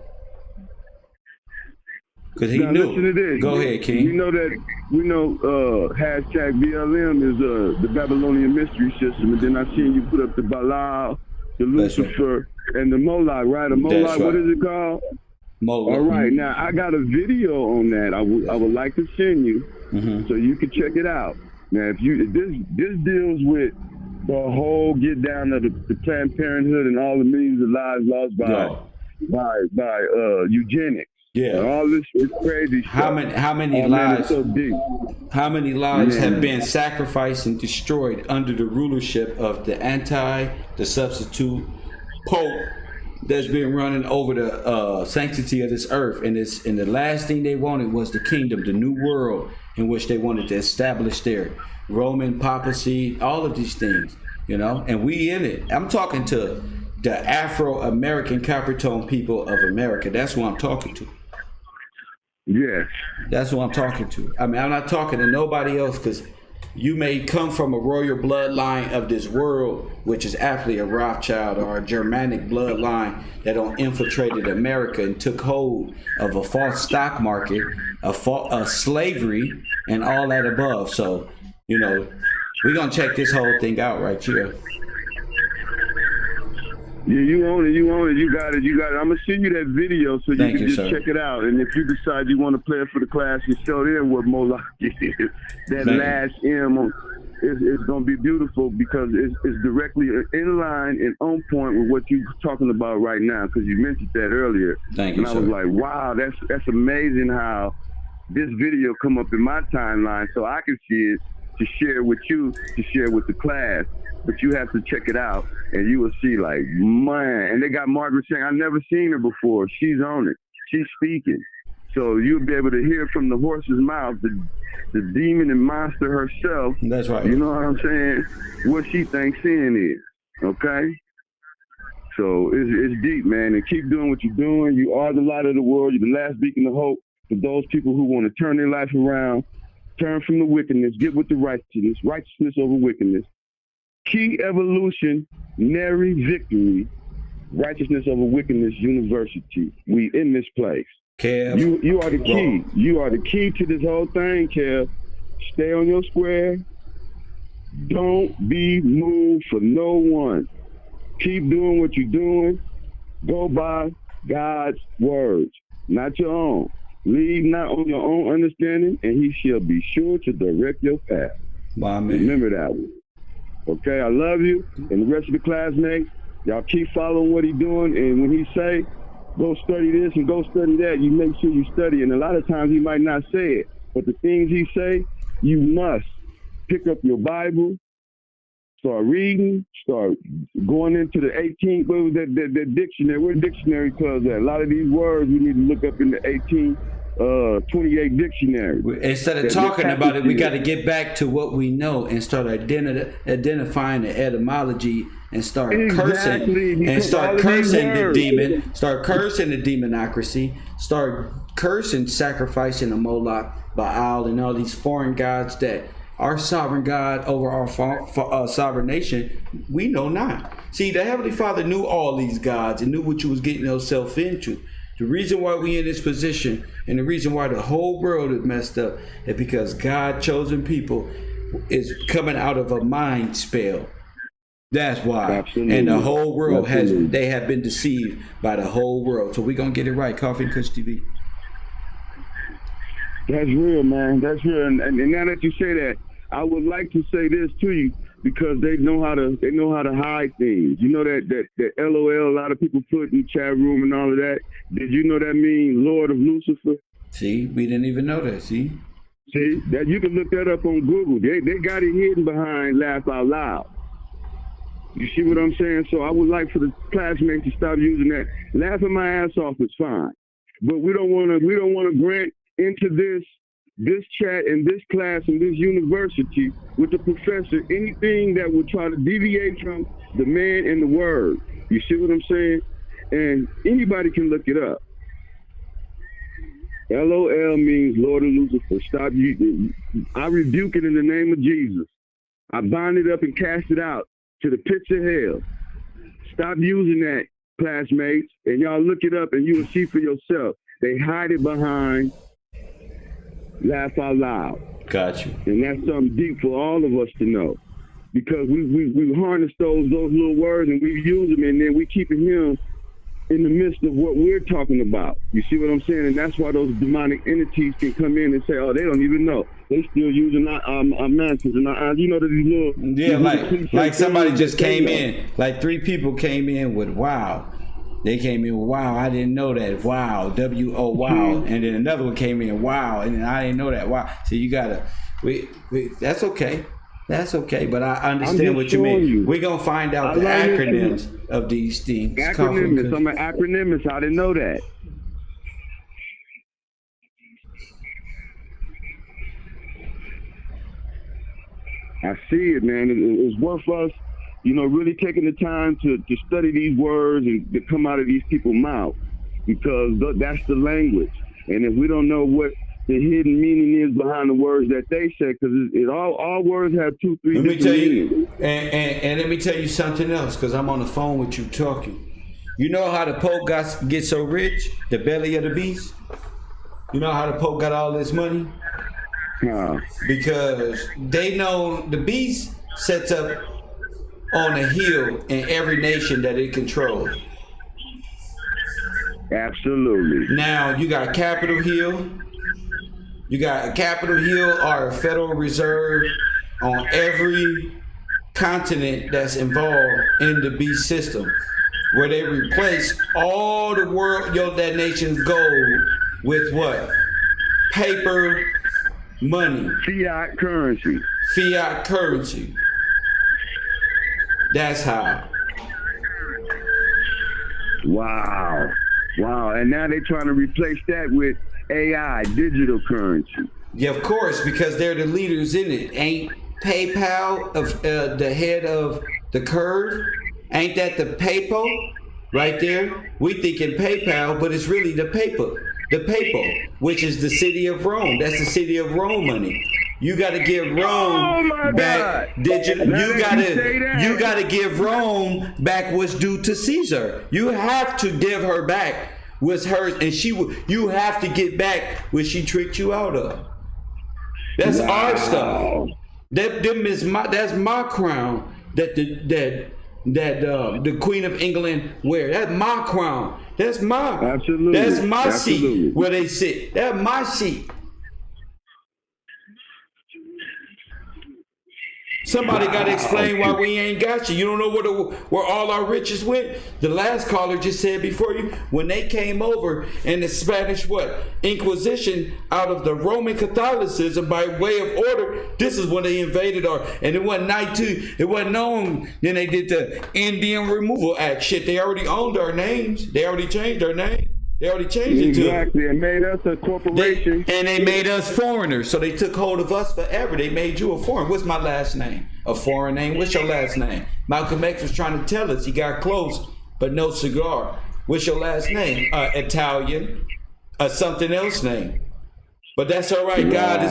Because he knew. Listen to this. Go ahead, King. We know hashtag BLM is the Babylonian mystery system. And then I seen you put up the Balaam, the Lucifer, and the Moloch, right? The Moloch, what is it called? Moloch. All right, now I got a video on that. I would like to send you so you can check it out. Now, if this deals with the whole get down of the Planned Parenthood and all the millions of lives lost by eugenics. Yeah, and all this is crazy stuff. How many lives? So deep. How many lives have been sacrificed and destroyed under the rulership of the substitute Pope that's been running over the sanctity of this earth? And the last thing they wanted was the kingdom, the new world in which they wanted to establish their Roman papacy, all of these things, and we in it. I'm talking to the Afro-American Capricorn people of America. That's who I'm talking to. Yes. That's who I'm talking to. I mean, I'm not talking to nobody else, because you may come from a royal bloodline of this world, which is actually a Rothschild or a Germanic bloodline that infiltrated America and took hold of a false stock market, a slavery, and all that above. So, we're going to check this whole thing out right here. Yeah, you own it. You got it. I'm going to send you that video so you can just check it out. And if you decide you want to play it for the class and show them what Moloch is, that last M is going to be beautiful, because it's directly in line and on point with what you're talking about right now, because you mentioned that earlier. Thank you, and I was like, wow, that's amazing how this video come up in my timeline so I can see it to share with you, to share with the class. But you have to check it out, and you will see, like, man. And they got Margaret saying, I've never seen her before. She's on it. She's speaking. So you'll be able to hear from the horse's mouth, the demon and monster herself. That's right. You know what I'm saying? What she thinks sin is. Okay? So it's deep, man. And keep doing what you're doing. You are the light of the world. You're the last beacon of hope for those people who want to turn their life around, turn from the wickedness, get with the righteousness over wickedness. Key evolutionary victory, righteousness over wickedness university. We in this place. Kev. You are the key. You are the key to this whole thing, Kev. Stay on your square. Don't be moved for no one. Keep doing what you're doing. Go by God's words, not your own. Lean not on your own understanding, and he shall be sure to direct your path. My man. Remember that one. Okay, I love you. And the rest of the classmates, y'all keep following what he's doing. And when he say, go study this and go study that, you make sure you study. And a lot of times he might not say it, but the things he say, you must pick up your Bible, start reading, start going into the 18th, what was that dictionary? Where dictionary cause that? A lot of these words we need to look up in the 28 dictionary. Instead of talking about it, we got to get back to what we know and start identifying the etymology and start cursing and start cursing the demon, start cursing the demonocracy, start cursing sacrificing the Moloch, Baal, and all these foreign gods that our sovereign God over our sovereign nation, we know not. See, the Heavenly Father knew all these gods and knew what you was getting yourself into. The reason why we in this position and the reason why the whole world is messed up is because God chosen people is coming out of a mind spell. That's why. Absolutely. And the whole world they have been deceived by the whole world. So we're going to get it right. Coffee and Kush TV. That's real, man. That's real. And now that you say that, I would like to say this to you because they know how to hide things. You know that LOL a lot of people put in the chat room and all of that. Did you know that means Lord of Lucifer? See, we didn't even know that. See that you can look that up on Google. They got it hidden behind Laugh Out Loud. You see what I'm saying? So I would like for the classmates to stop using that. Laughing my ass off is fine, but we don't want to grant into this chat and this class and this university with the professor anything that would try to deviate from the man and the word. You see what I'm saying? And anybody can look it up. LOL means Lord of Lucifer. Stop you. I rebuke it in the name of Jesus. I bind it up and cast it out to the pits of hell. Stop using that, classmates, and y'all look it up and you will see for yourself. They hide it behind Laugh Out Loud. Got you. And that's something deep for all of us to know. Because we harness those little words and we use them and then we keeping him in the midst of what we're talking about. You see what I'm saying? And that's why those demonic entities can come in and say, oh, they don't even know. They still using our mantras and you know, these little... Yeah, like somebody just came in. Like 3 people came in with wow. They came in with wow, I didn't know that. Wow, W-O, wow. And then another one came in, wow, and then I didn't know that. Wow. So you gotta, that's okay. That's okay, but I understand what you mean. We're going to find out the acronyms of these things. Acronyms. I'm an acronymist. I didn't know that. I see it, man. It's worth us, you know, really taking the time to study these words and to come out of these people's mouths, because that's the language. And if we don't know what the hidden meaning is behind the words that they say, because all words have 2, 3 different meanings. And let me tell you something else, because I'm on the phone with you talking. You know how the Pope get so rich? The belly of the beast? You know how the Pope got all this money? Because they know the beast sets up on a hill in every nation that it controls. Absolutely. Now, you got Capitol Hill. You got Capitol Hill or a Federal Reserve on every continent that's involved in the beast system, where they replace all the world, that nation's gold with what? Paper money. Fiat currency. Fiat currency. That's how. Wow. And now they're trying to replace that with AI, digital currency. Yeah, of course, because they're the leaders in it. Ain't PayPal of the head of the curve? Ain't that the paper right there? We thinking PayPal, but it's really the paper, which is the city of Rome. That's the city of Rome money. You got to give Rome back digital. You got to give Rome back what's due to Caesar. You have to give her back what's hers, and you have to get back what she tricked you out of. That's our stuff. That's my crown that the Queen of England wear. That's my crown. That's my seat where they sit. That's my seat. Somebody got to explain why we ain't got you. You don't know where all our riches went? The last caller just said before you, when they came over in the Spanish Inquisition out of the Roman Catholicism by way of order, this is when they invaded and it wasn't it wasn't known. Then they did the Indian Removal Act. Shit, they already owned our names. They already changed our name. They already changed it to exactly. It made us a corporation. They made us foreigners. So they took hold of us forever. They made you a foreign. What's my last name? A foreign name? What's your last name? Malcolm X was trying to tell us. He got close, but no cigar. What's your last name? Italian. Something else name. But that's all right. God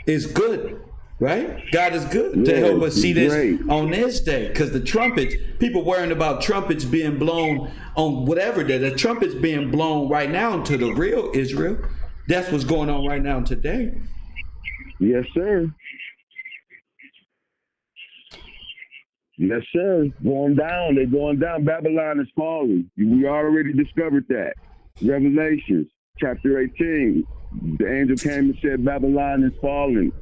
is good. Right? God is good to help us see this on this day. Because the trumpets, people worrying about trumpets being blown on whatever day. The trumpets being blown right now into the real Israel. That's what's going on right now today. Yes, sir. Yes, sir. Going down. They're going down. Babylon is falling. We already discovered that. Revelations, chapter 18. The angel came and said, Babylon is falling.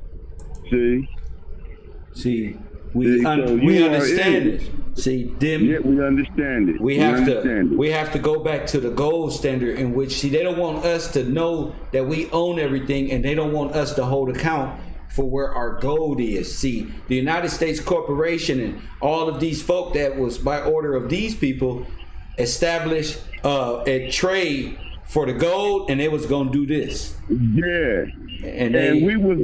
See, we understand it. See, we understand it. We have to go back to the gold standard in which, they don't want us to know that we own everything, and they don't want us to hold account for where our gold is. See, the United States Corporation and all of these folk that was by order of these people established a trade for the gold, and they was gonna do this. Yeah. And we was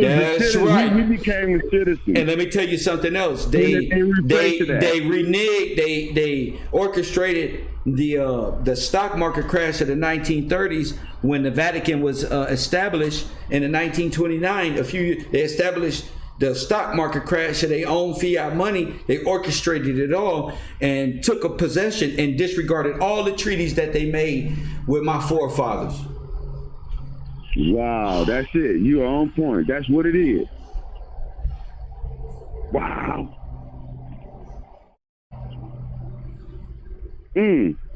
that's right. We became a citizen. And let me tell you something else. They reneged. They orchestrated the stock market crash of the 1930s when the Vatican was established in the 1929. They established the stock market crash of their own fiat money. They orchestrated it all and took a possession and disregarded all the treaties that they made with my forefathers. Wow, that's it. You are on point. That's what it is. Wow.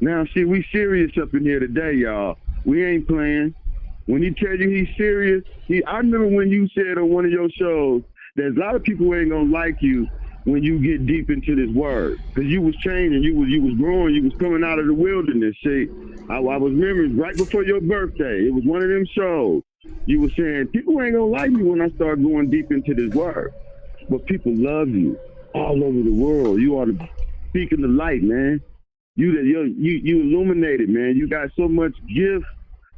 Now, see, we serious up in here today, y'all. We ain't playing. When he tell you he's serious, I remember when you said on one of your shows, there's a lot of people who ain't gonna like you when you get deep into this word, because you was changing, you was growing, you was coming out of the wilderness. See, I was remembering right before your birthday, it was one of them shows. You were saying people ain't gonna like me when I start going deep into this word, but people love you all over the world. You are speaking the light, man. You illuminated, man. You got so much gift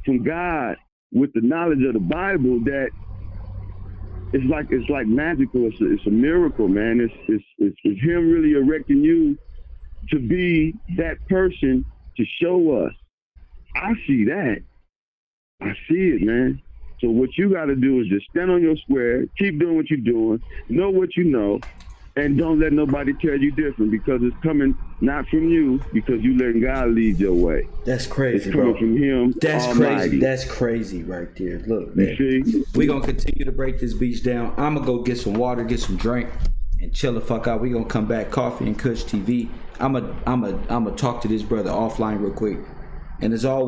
from God with the knowledge of the Bible that it's like magical. It's a miracle, man. It's him really erecting you to be that person to show us. I see that. I see it, man. So what you got to do is just stand on your square, keep doing what you're doing, know what you know, and don't let nobody tell you different, because it's coming not from you, because you letting God lead your way. That's crazy, it's coming bro. From him. That's Almighty. Crazy. That's crazy right there. Look, man. You see? We're going to continue to break this beach down. I'm going to go get some water, get some drink, and chill the fuck out. We're going to come back, Coffee and Kush TV. I'm going to talk to this brother offline real quick. And as always,